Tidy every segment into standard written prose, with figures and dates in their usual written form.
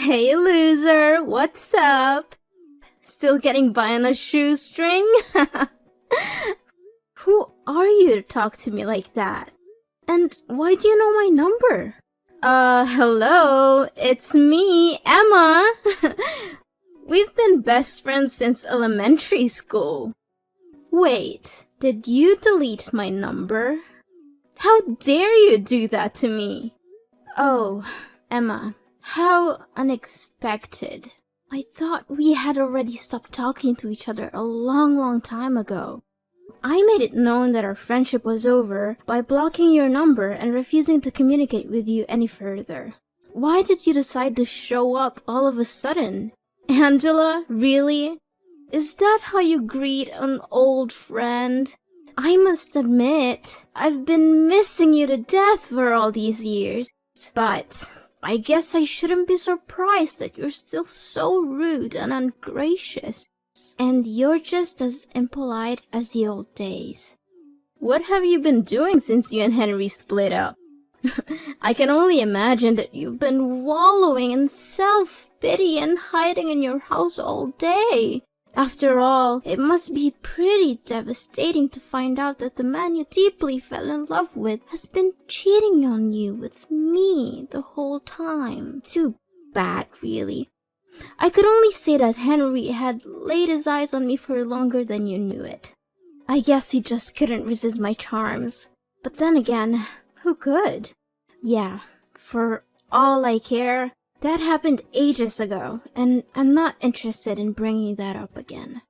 Hey loser, what's up? Still getting by on a shoestring? Who are you to talk to me like that? And why do you know my number? Hello, it's me, Emma. We've been best friends since elementary school. Wait, did you delete my number? How dare you do that to me? Oh, Emma, how unexpected. I thought we had already stopped talking to each other a long time ago. I made it known that our friendship was over by blocking your number and refusing to communicate with you any further. Why did you decide to show up all of a sudden? Angela, really? Is that how you greet an old friend? I must admit, I've been missing you to death for all these years, but I guess I shouldn't be surprised that you're still so rude and ungracious. And you're just as impolite as the old days. What have you been doing since you and Henry split up? I can only imagine that you've been wallowing in self-pity and hiding in your house all day. After all, it must be pretty devastating to find out that the man you deeply fell in love with has been cheating on you with me the whole time. Too bad, really. I could only say that Henry had laid his eyes on me for longer than you knew it. I guess he just couldn't resist my charms. But then again, who could? Yeah, for all I care, that happened ages ago, and I'm not interested in bringing that up again.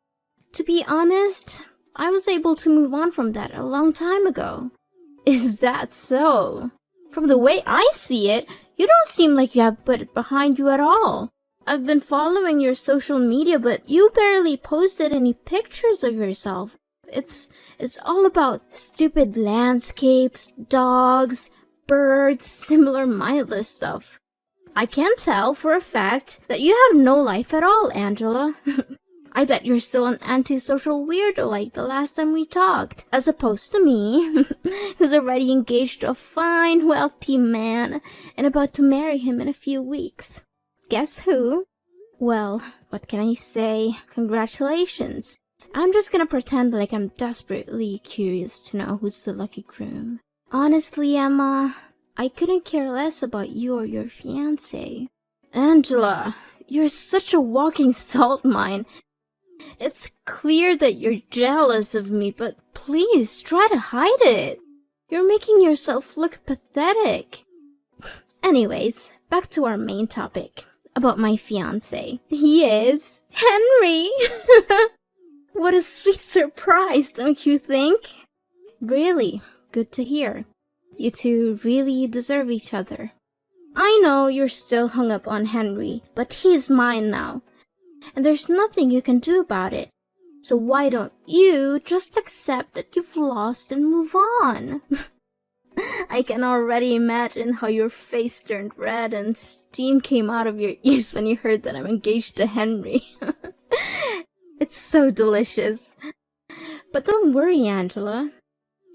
To be honest, I was able to move on from that a long time ago. Is that so? From the way I see it, you don't seem like you have put it behind you at all. I've been following your social media, but you barely posted any pictures of yourself. It's all about stupid landscapes, dogs, birds, similar mindless stuff. I can tell for a fact that you have no life at all, Angela. I bet you're still an antisocial weirdo like the last time we talked, as opposed to me, who's already engaged to a fine, wealthy man and about to marry him in a few weeks. Guess who? Well, what can I say? Congratulations. I'm just gonna pretend like I'm desperately curious to know who's the lucky groom. Honestly, Emma, I couldn't care less about you or your fiancé. Angela, you're such a walking salt mine. It's clear that you're jealous of me, but please try to hide it. You're making yourself look pathetic. Anyways, back to our main topic. About my fiancé. He is Henry! What a sweet surprise, don't you think? Really, good to hear. You two really deserve each other. I know you're still hung up on Henry, but he's mine now. And there's nothing you can do about it. So why don't you just accept that you've lost and move on? I can already imagine how your face turned red and steam came out of your ears when you heard that I'm engaged to Henry. It's so delicious. But don't worry, Angela.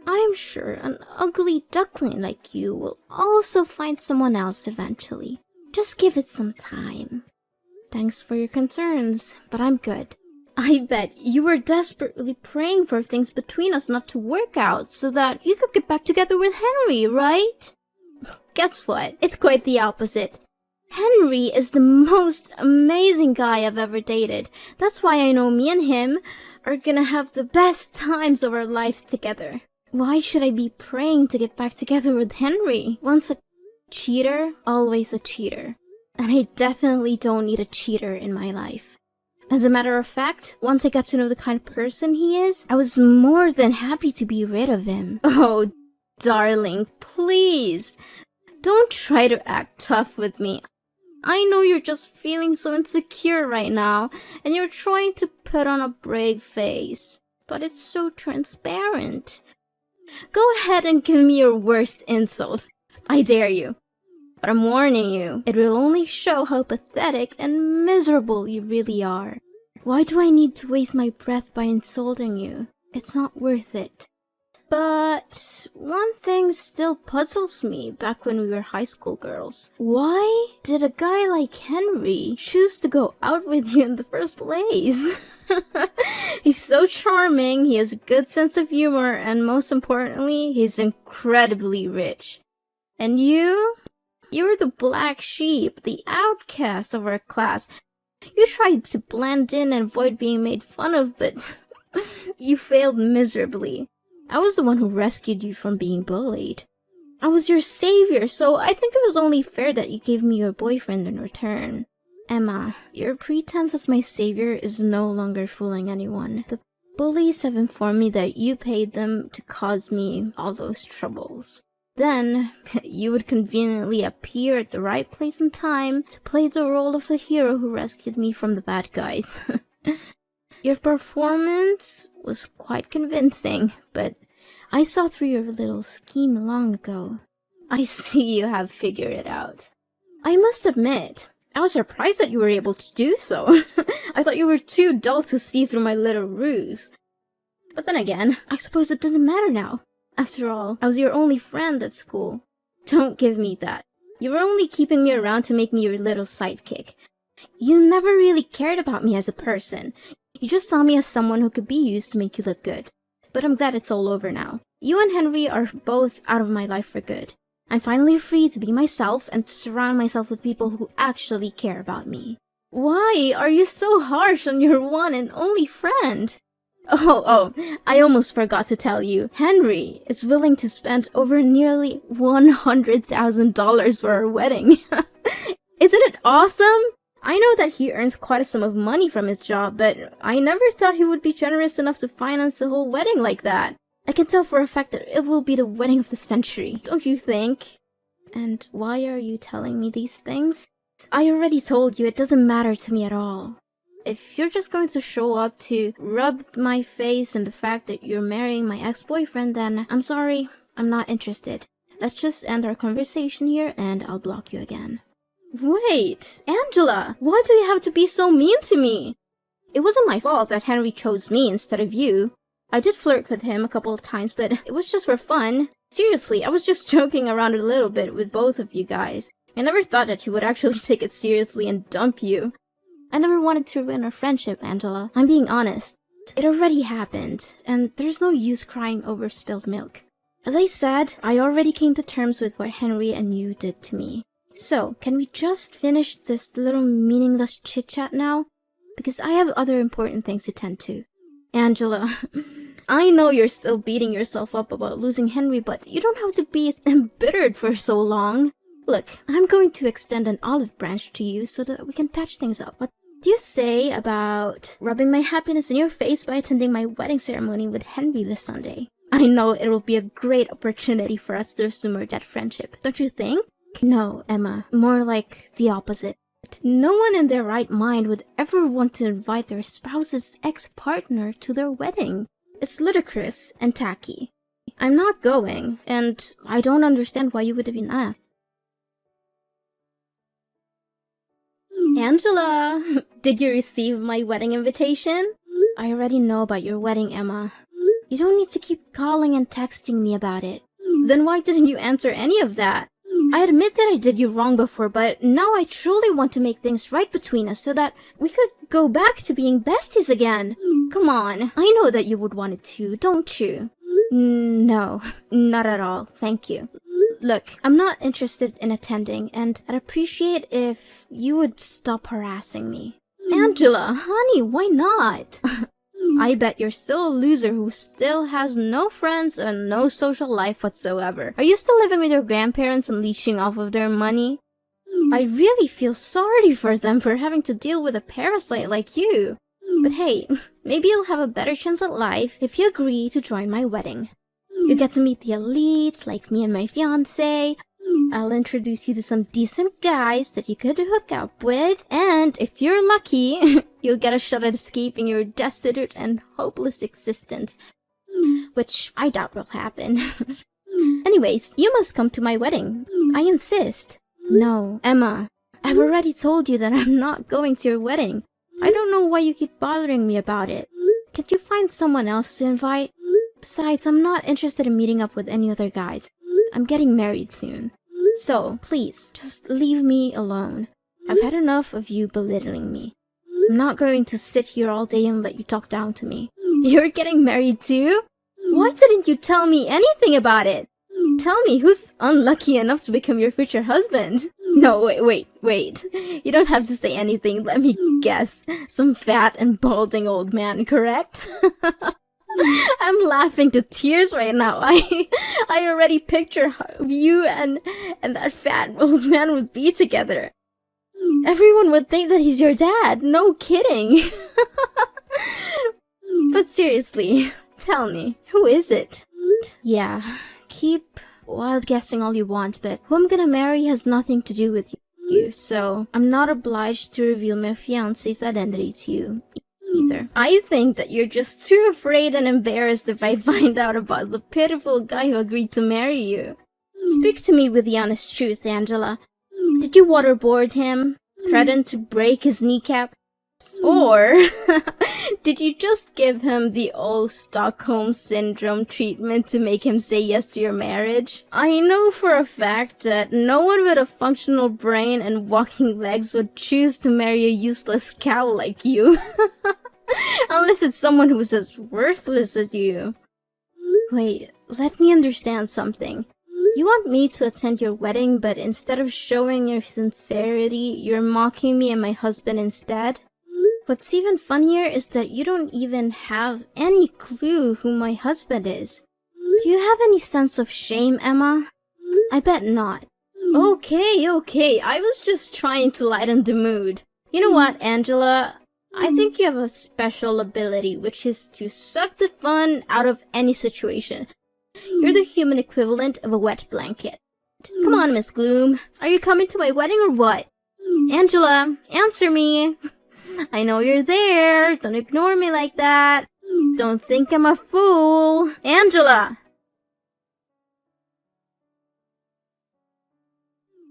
I am sure an ugly duckling like you will also find someone else eventually. Just give it some time. Thanks for your concerns, but I'm good. I bet you were desperately praying for things between us not to work out so that you could get back together with Henry, right? Guess what? It's quite the opposite. Henry is the most amazing guy I've ever dated. That's why I know me and him are gonna have the best times of our lives together. Why should I be praying to get back together with Henry? Once a cheater, always a cheater. And I definitely don't need a cheater in my life. As a matter of fact, once I got to know the kind of person he is, I was more than happy to be rid of him. Oh, darling, please. Don't try to act tough with me. I know you're just feeling so insecure right now, and you're trying to put on a brave face. But it's so transparent. Go ahead and give me your worst insults. I dare you. But I'm warning you, it will only show how pathetic and miserable you really are. Why do I need to waste my breath by insulting you? It's not worth it. But one thing still puzzles me back when we were high school girls. Why did a guy like Henry choose to go out with you in the first place? He's so charming, he has a good sense of humor, and most importantly, he's incredibly rich. And you? You're the black sheep, the outcast of our class. You tried to blend in and avoid being made fun of, but you failed miserably. I was the one who rescued you from being bullied. I was your savior, so I think it was only fair that you gave me your boyfriend in return. Emma, your pretense as my savior is no longer fooling anyone. The bullies have informed me that you paid them to cause me all those troubles. Then, you would conveniently appear at the right place and time to play the role of the hero who rescued me from the bad guys. Your performance was quite convincing, but I saw through your little scheme long ago. I see you have figured it out. I must admit, I was surprised that you were able to do so. I thought you were too dull to see through my little ruse. But then again, I suppose it doesn't matter now. After all, I was your only friend at school. Don't give me that. You were only keeping me around to make me your little sidekick. You never really cared about me as a person. You just saw me as someone who could be used to make you look good. But I'm glad it's all over now. You and Henry are both out of my life for good. I'm finally free to be myself and to surround myself with people who actually care about me. Why are you so harsh on your one and only friend? Oh, I almost forgot to tell you. Henry is willing to spend over nearly $100,000 for our wedding. Isn't it awesome? I know that he earns quite a sum of money from his job, but I never thought he would be generous enough to finance the whole wedding like that. I can tell for a fact that it will be the wedding of the century, don't you think? And why are you telling me these things? I already told you it doesn't matter to me at all. If you're just going to show up to rub my face in the fact that you're marrying my ex-boyfriend, then I'm sorry, I'm not interested. Let's just end our conversation here and I'll block you again. Wait, Angela, why do you have to be so mean to me? It wasn't my fault that Henry chose me instead of you. I did flirt with him a couple of times, but it was just for fun. Seriously, I was just joking around a little bit with both of you guys. I never thought that he would actually take it seriously and dump you. I never wanted to ruin our friendship, Angela. I'm being honest. It already happened, and there's no use crying over spilled milk. As I said, I already came to terms with what Henry and you did to me. So, can we just finish this little meaningless chit-chat now? Because I have other important things to tend to. Angela, I know you're still beating yourself up about losing Henry, but you don't have to be embittered for so long. Look, I'm going to extend an olive branch to you so that we can patch things up. What do you say about rubbing my happiness in your face by attending my wedding ceremony with Henry this Sunday? I know it will be a great opportunity for us to resume our dead friendship, don't you think? No, Emma, more like the opposite. No one in their right mind would ever want to invite their spouse's ex-partner to their wedding. It's ludicrous and tacky. I'm not going, and I don't understand why you would have been asked. Angela, did you receive my wedding invitation? I already know about your wedding, Emma. You don't need to keep calling and texting me about it. Then why didn't you answer any of that? I admit that I did you wrong before, but now I truly want to make things right between us so that we could go back to being besties again. Come on, I know that you would want it too, don't you? No, not at all, thank you. Look, I'm not interested in attending, and I'd appreciate if you would stop harassing me. Angela, honey, why not? I bet you're still a loser who still has no friends and no social life whatsoever. Are you still living with your grandparents and leeching off of their money? I really feel sorry for them for having to deal with a parasite like you. But hey, maybe you'll have a better chance at life if you agree to join my wedding. You get to meet the elites like me and my fiancé. I'll introduce you to some decent guys that you could hook up with, and if you're lucky, you'll get a shot at escaping your destitute and hopeless existence. Which I doubt will happen. Anyways, you must come to my wedding. I insist. No, Emma, I've already told you that I'm not going to your wedding. I don't know why you keep bothering me about it. Can't you find someone else to invite? Besides, I'm not interested in meeting up with any other guys. I'm getting married soon. So, please, just leave me alone. I've had enough of you belittling me. I'm not going to sit here all day and let you talk down to me. You're getting married too? Why didn't you tell me anything about it? Tell me who's unlucky enough to become your future husband. No, wait. You don't have to say anything. Let me guess. Some fat and balding old man, correct? I'm laughing to tears right now. I already picture how you and that fat old man would be together. Everyone would think that he's your dad. No kidding. But seriously, tell me, who is it? Yeah, keep wild guessing all you want, but who I'm gonna marry has nothing to do with you, so I'm not obliged to reveal my fiancé's identity to you either. I think that you're just too afraid and embarrassed if I find out about the pitiful guy who agreed to marry you. Speak to me with the honest truth, Angela. Did you waterboard him? Threaten to break his kneecap? Or did you just give him the old Stockholm Syndrome treatment to make him say yes to your marriage? I know for a fact that no one with a functional brain and walking legs would choose to marry a useless cow like you. Unless it's someone who's as worthless as you. Wait, let me understand something. You want me to attend your wedding, but instead of showing your sincerity, you're mocking me and my husband instead? What's even funnier is that you don't even have any clue who my husband is. Do you have any sense of shame, Emma? I bet not. Okay, I was just trying to lighten the mood. You know what, Angela? I think you have a special ability, which is to suck the fun out of any situation. You're the human equivalent of a wet blanket. Come on, Miss Gloom. Are you coming to my wedding or what? Angela, answer me. I know you're there. Don't ignore me like that. Don't think I'm a fool. Angela!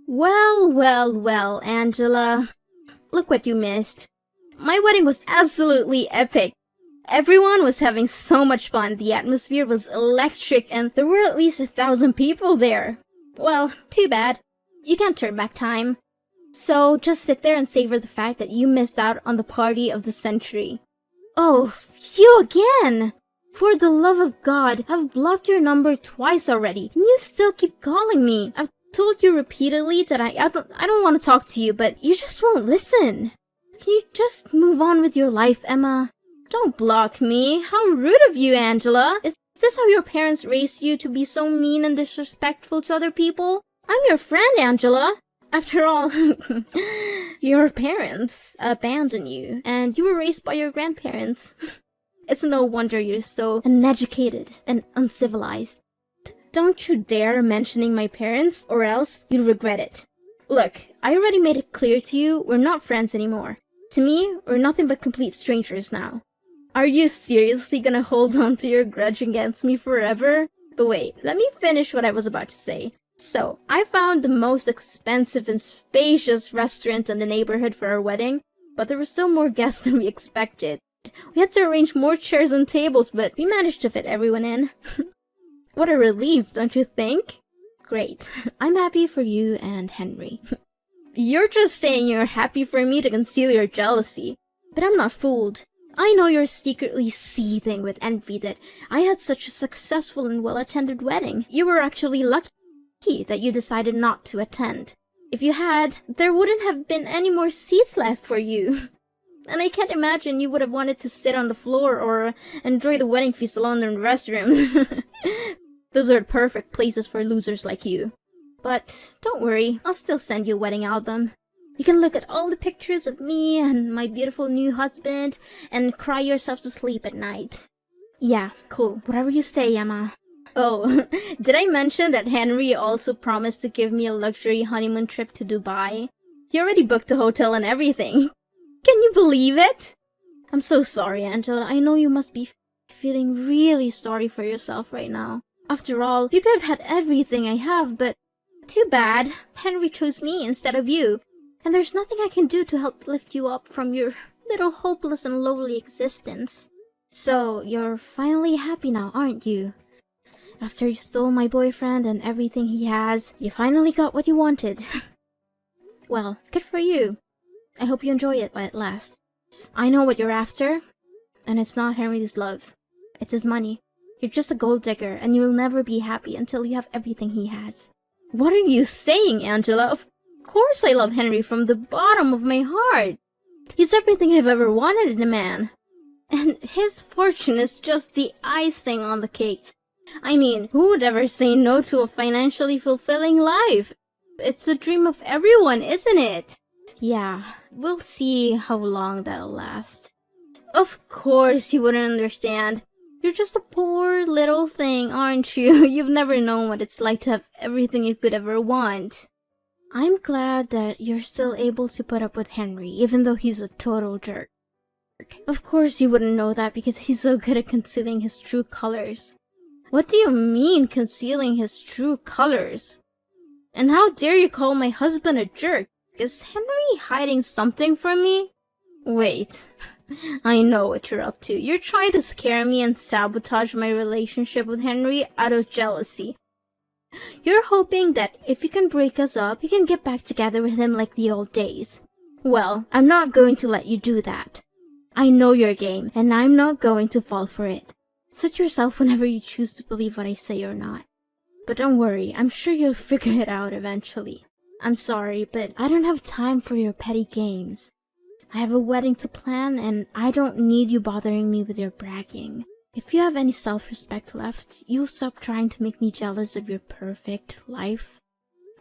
Well, Angela. Look what you missed. My wedding was absolutely epic. Everyone was having so much fun. The atmosphere was electric and there were at least 1,000 people there. Well, too bad. You can't turn back time. So just sit there and savor the fact that you missed out on the party of the century. Oh, you again! For the love of God, I've blocked your number twice already, and you still keep calling me. I've told you repeatedly that I don't want to talk to you, but you just won't listen. Can you just move on with your life, Emma? Don't block me. How rude of you, Angela. Is this how your parents raised you, to be so mean and disrespectful to other people? I'm your friend, Angela. After all, your parents abandoned you, and you were raised by your grandparents. It's no wonder you're so uneducated and uncivilized. Don't you dare mentioning my parents, or else you'll regret it. Look, I already made it clear to you, we're not friends anymore. To me, we're nothing but complete strangers now. Are you seriously gonna hold on to your grudge against me forever? But wait, let me finish what I was about to say. So, I found the most expensive and spacious restaurant in the neighborhood for our wedding, but there were still more guests than we expected. We had to arrange more chairs and tables, but we managed to fit everyone in. What a relief, don't you think? Great. I'm happy for you and Henry. You're just saying you're happy for me to conceal your jealousy. But I'm not fooled. I know you're secretly seething with envy that I had such a successful and well-attended wedding. You were actually lucky that you decided not to attend. If you had, there wouldn't have been any more seats left for you. And I can't imagine you would have wanted to sit on the floor or enjoy the wedding feast alone in the restroom. Those are perfect places for losers like you. But don't worry, I'll still send you a wedding album. You can look at all the pictures of me and my beautiful new husband and cry yourself to sleep at night. Yeah, cool. Whatever you say, Emma. Oh, did I mention that Henry also promised to give me a luxury honeymoon trip to Dubai? He already booked a hotel and everything. Can you believe it? I'm so sorry, Angela. I know you must be feeling really sorry for yourself right now. After all, you could have had everything I have, but too bad. Henry chose me instead of you. And there's nothing I can do to help lift you up from your little hopeless and lowly existence. So, you're finally happy now, aren't you? After you stole my boyfriend and everything he has, you finally got what you wanted. Well, good for you. I hope you enjoy it at last. I know what you're after, and it's not Henry's love. It's his money. You're just a gold digger, and you'll never be happy until you have everything he has. What are you saying, Angela? Of course I love Henry from the bottom of my heart. He's everything I've ever wanted in a man. And his fortune is just the icing on the cake. I mean, who would ever say no to a financially fulfilling life? It's the dream of everyone, isn't it? Yeah, we'll see how long that'll last. Of course you wouldn't understand. You're just a poor little thing, aren't you? You've never known what it's like to have everything you could ever want. I'm glad that you're still able to put up with Henry, even though he's a total jerk. Of course you wouldn't know that because he's so good at concealing his true colors. What do you mean, concealing his true colors? And how dare you call my husband a jerk? Is Henry hiding something from me? Wait, I know what you're up to. You're trying to scare me and sabotage my relationship with Henry out of jealousy. You're hoping that if you can break us up, you can get back together with him like the old days. Well, I'm not going to let you do that. I know your game, and I'm not going to fall for it. Suit yourself whenever you choose to believe what I say or not. But don't worry, I'm sure you'll figure it out eventually. I'm sorry, but I don't have time for your petty games. I have a wedding to plan, and I don't need you bothering me with your bragging. If you have any self-respect left, you'll stop trying to make me jealous of your perfect life.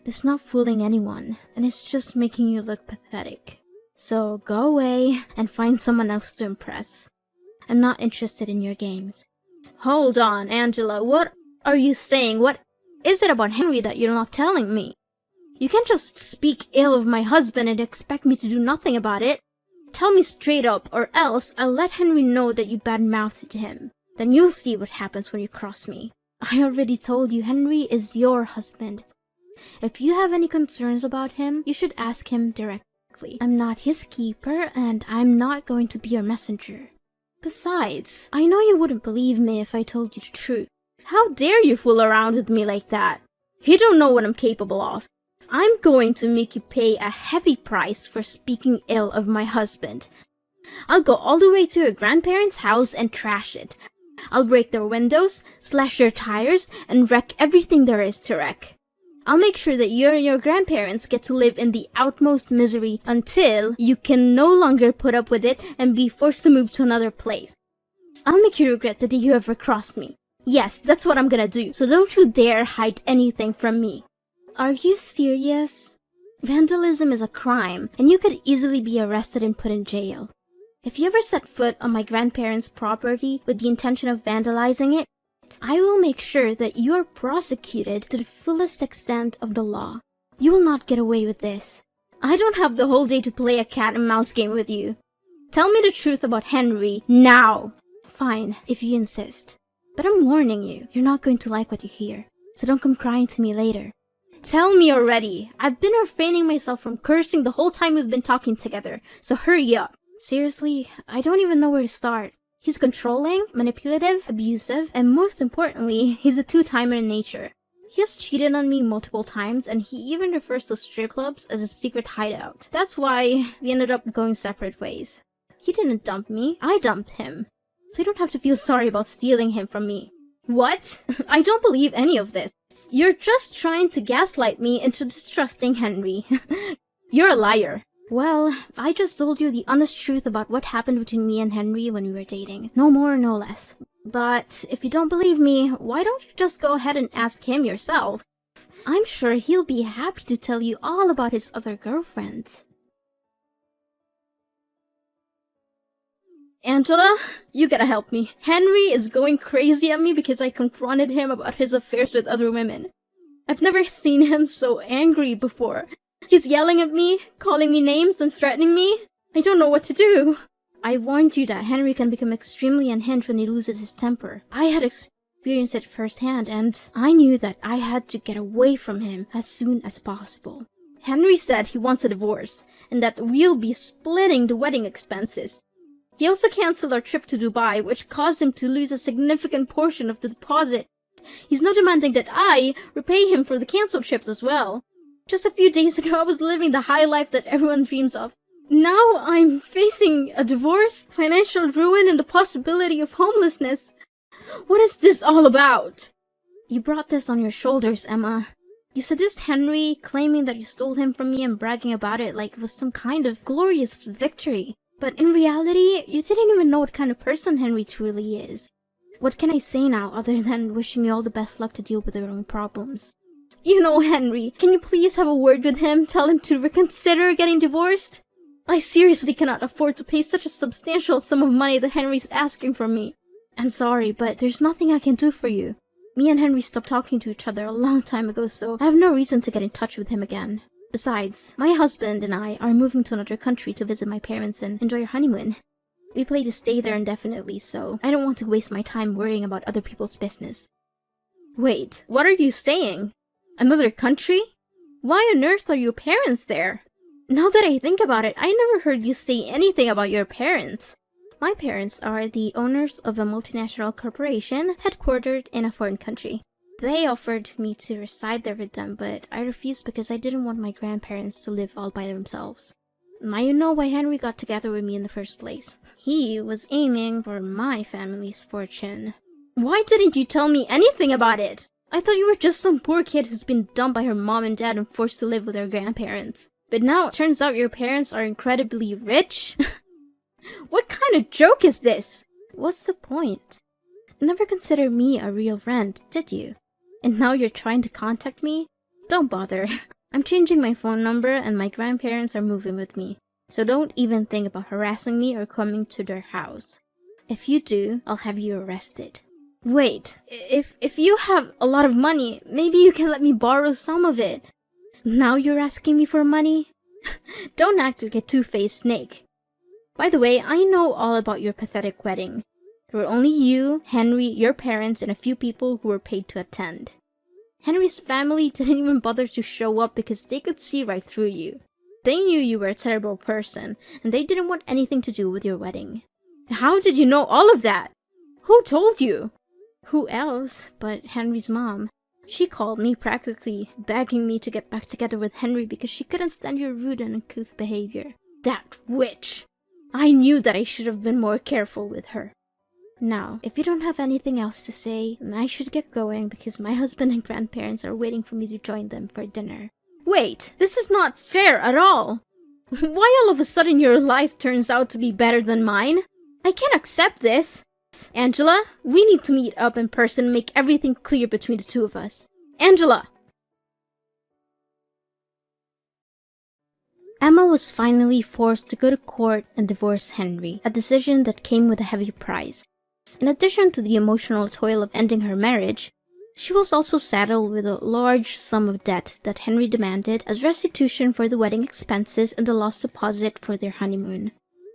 It's not fooling anyone, and it's just making you look pathetic. So go away and find someone else to impress. I'm not interested in your games. Hold on, Angela, what are you saying? What is it about Henry that you're not telling me? You can't just speak ill of my husband and expect me to do nothing about it. Tell me straight up, or else I'll let Henry know that you bad-mouthed him. Then you'll see what happens when you cross me. I already told you Henry is your husband. If you have any concerns about him, you should ask him directly. I'm not his keeper, and I'm not going to be your messenger. Besides, I know you wouldn't believe me if I told you the truth. How dare you fool around with me like that? You don't know what I'm capable of. I'm going to make you pay a heavy price for speaking ill of my husband. I'll go all the way to your grandparents' house and trash it. I'll break their windows, slash their tires, and wreck everything there is to wreck. I'll make sure that you and your grandparents get to live in the utmost misery until you can no longer put up with it and be forced to move to another place. I'll make you regret the day you ever crossed me. Yes, that's what I'm gonna do, so don't you dare hide anything from me. Are you serious? Vandalism is a crime, and you could easily be arrested and put in jail. If you ever set foot on my grandparents' property with the intention of vandalizing it, I will make sure that you are prosecuted to the fullest extent of the law. You will not get away with this. I don't have the whole day to play a cat and mouse game with you. Tell me the truth about Henry, now! Fine, if you insist. But I'm warning you, you're not going to like what you hear, so don't come crying to me later. Tell me already! I've been refraining myself from cursing the whole time we've been talking together, so hurry up. Seriously, I don't even know where to start. He's controlling, manipulative, abusive, and most importantly, he's a two-timer in nature. He has cheated on me multiple times, and he even refers to strip clubs as a secret hideout. That's why we ended up going separate ways. He didn't dump me, I dumped him. So you don't have to feel sorry about stealing him from me. What? I don't believe any of this. You're just trying to gaslight me into distrusting Henry. You're a liar. Well, I just told you the honest truth about what happened between me and Henry when we were dating. No more, no less. But if you don't believe me, why don't you just go ahead and ask him yourself? I'm sure he'll be happy to tell you all about his other girlfriends. Angela, you gotta help me. Henry is going crazy at me because I confronted him about his affairs with other women. I've never seen him so angry before. He's yelling at me, calling me names, and threatening me. I don't know what to do. I warned you that Henry can become extremely unhinged when he loses his temper. I had experienced it firsthand, and I knew that I had to get away from him as soon as possible. Henry said he wants a divorce, and that we'll be splitting the wedding expenses. He also cancelled our trip to Dubai, which caused him to lose a significant portion of the deposit. He's now demanding that I repay him for the cancelled trips as well. Just a few days ago, I was living the high life that everyone dreams of. Now I'm facing a divorce, financial ruin, and the possibility of homelessness. What is this all about? You brought this on your shoulders, Emma. You seduced Henry, claiming that you stole him from me and bragging about it like it was some kind of glorious victory. But in reality, you didn't even know what kind of person Henry truly is. What can I say now other than wishing you all the best luck to deal with your own problems? You know Henry, can you please have a word with him, tell him to reconsider getting divorced? I seriously cannot afford to pay such a substantial sum of money that Henry's asking from me. I'm sorry, but there's nothing I can do for you. Me and Henry stopped talking to each other a long time ago, so I have no reason to get in touch with him again. Besides, my husband and I are moving to another country to visit my parents and enjoy our honeymoon. We plan to stay there indefinitely, so I don't want to waste my time worrying about other people's business. Wait, what are you saying? Another country? Why on earth are your parents there? Now that I think about it, I never heard you say anything about your parents. My parents are the owners of a multinational corporation headquartered in a foreign country. They offered me to reside there with them, but I refused because I didn't want my grandparents to live all by themselves. Now you know why Henry got together with me in the first place. He was aiming for my family's fortune. Why didn't you tell me anything about it? I thought you were just some poor kid who's been dumped by her mom and dad and forced to live with her grandparents. But now it turns out your parents are incredibly rich? What kind of joke is this? What's the point? Never considered me a real friend, did you? And now you're trying to contact me? Don't bother. I'm changing my phone number and my grandparents are moving with me. So don't even think about harassing me or coming to their house. If you do, I'll have you arrested. Wait, if you have a lot of money, maybe you can let me borrow some of it. Now you're asking me for money? Don't act like a two-faced snake. By the way, I know all about your pathetic wedding. There were only you, Henry, your parents, and a few people who were paid to attend. Henry's family didn't even bother to show up because they could see right through you. They knew you were a terrible person, and they didn't want anything to do with your wedding. How did you know all of that? Who told you? Who else but Henry's mom? She called me practically begging me to get back together with Henry because she couldn't stand your rude and uncouth behavior. That witch! I knew that I should have been more careful with her. Now, if you don't have anything else to say, then I should get going because my husband and grandparents are waiting for me to join them for dinner. Wait, this is not fair at all! Why all of a sudden your life turns out to be better than mine? I can't accept this! Angela, we need to meet up in person and make everything clear between the two of us. Angela! Emma was finally forced to go to court and divorce Henry, a decision that came with a heavy price. In addition to the emotional toil of ending her marriage, she was also saddled with a large sum of debt that Henry demanded as restitution for the wedding expenses and the lost deposit for their honeymoon.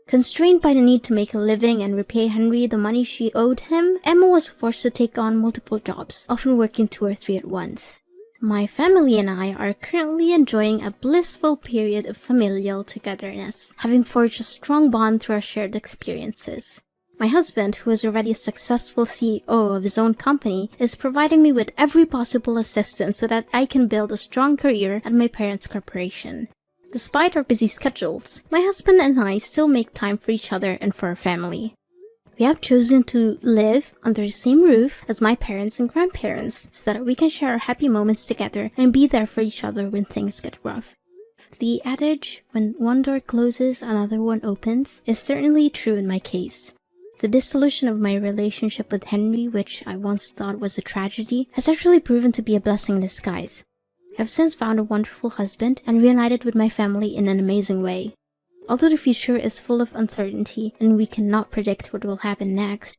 Constrained by the need to make a living and repay Henry the money she owed him, Emma was forced to take on multiple jobs, often working 2 or 3 at once. My family and I are currently enjoying a blissful period of familial togetherness, having forged a strong bond through our shared experiences. My husband, who is already a successful CEO of his own company, is providing me with every possible assistance so that I can build a strong career at my parents' corporation. Despite our busy schedules, my husband and I still make time for each other and for our family. We have chosen to live under the same roof as my parents and grandparents so that we can share our happy moments together and be there for each other when things get rough. The adage, when one door closes, another one opens, is certainly true in my case. The dissolution of my relationship with Henry, which I once thought was a tragedy, has actually proven to be a blessing in disguise. I have since found a wonderful husband and reunited with my family in an amazing way. Although the future is full of uncertainty and we cannot predict what will happen next,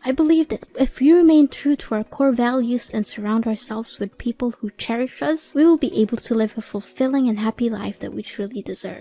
I believe that if we remain true to our core values and surround ourselves with people who cherish us, we will be able to live a fulfilling and happy life that we truly deserve.